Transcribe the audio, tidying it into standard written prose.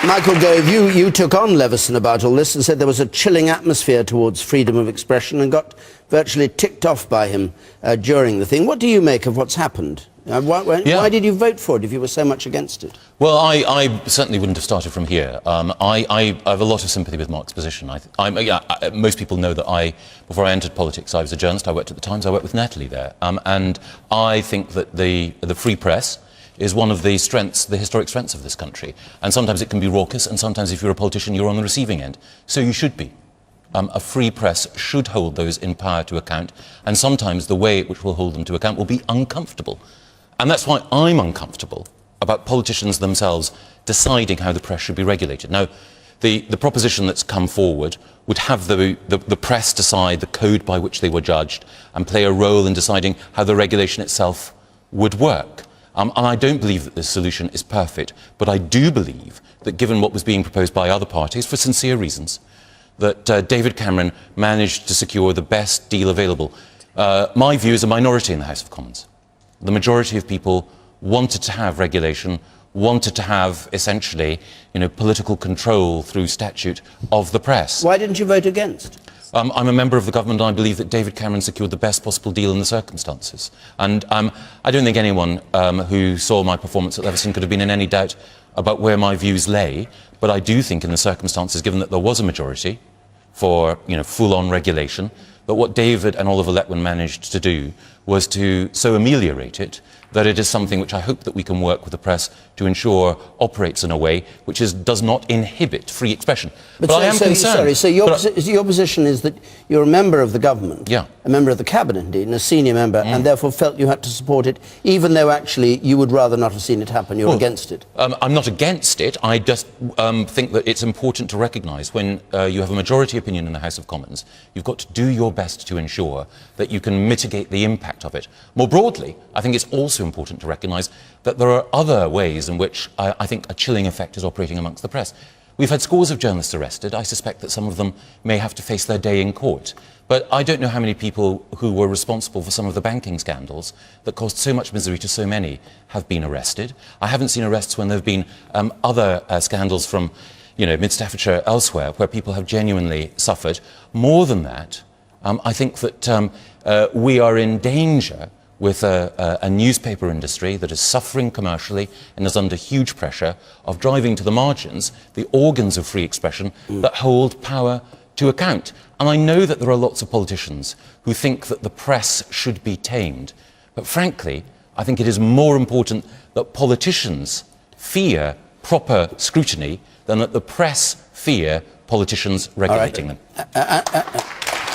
Michael Gove, you took on Leveson about all this and said there was a chilling atmosphere towards freedom of expression and got virtually ticked off by him during the thing. What do you make of what's happened? Why did you vote for it if you were so much against it? Well, I certainly wouldn't have started from here. I have a lot of sympathy with Mark's position. Most people know that before I entered politics, I was a journalist. I worked at the Times. I worked with Natalie there. And I think that the free press is one of the strengths, the historic strengths of this country. And sometimes it can be raucous, and sometimes if you're a politician, you're on the receiving end. So you should be. A free press should hold those in power to account, and sometimes the way which will hold them to account will be uncomfortable. And that's why I'm uncomfortable about politicians themselves deciding how the press should be regulated. Now, the proposition that's come forward would have the press decide the code by which they were judged and play a role in deciding how the regulation itself would work. And I don't believe that this solution is perfect, but I do believe that given what was being proposed by other parties, for sincere reasons, that David Cameron managed to secure the best deal available. My view is a minority in the House of Commons. The majority of people wanted to have regulation, wanted to have, essentially, political control through statute of the press. Why didn't you vote against? I'm a member of the government, and I believe that David Cameron secured the best possible deal in the circumstances. And I don't think anyone who saw my performance at Leveson could have been in any doubt about where my views lay. But I do think in the circumstances, given that there was a majority for full-on regulation, that what David and Oliver Letwin managed to do was to so ameliorate it that it is something which I hope that we can work with the press to ensure operates in a way which does not inhibit free expression. But I am concerned. So your position is that you're a member of the government, yeah, a member of the cabinet indeed, and a senior member, and therefore felt you had to support it, even though actually you would rather not have seen it happen. You're against it. I'm not against it. I just think that it's important to recognise when you have a majority opinion in the House of Commons, you've got to do your best to ensure that you can mitigate the impact of it. More broadly, I think it's also important to recognise that there are other ways in which I think a chilling effect is operating amongst the press. We've had scores of journalists arrested. I suspect that some of them may have to face their day in court. But I don't know how many people who were responsible for some of the banking scandals that caused so much misery to so many have been arrested. I haven't seen arrests when there have been other scandals from Mid Staffordshire elsewhere where people have genuinely suffered. More than that, I think that we are in danger with a newspaper industry that is suffering commercially and is under huge pressure of driving to the margins the organs of free expression that hold power to account. And I know that there are lots of politicians who think that the press should be tamed. But frankly, I think it is more important that politicians fear proper scrutiny than that the press fear politicians regulating them.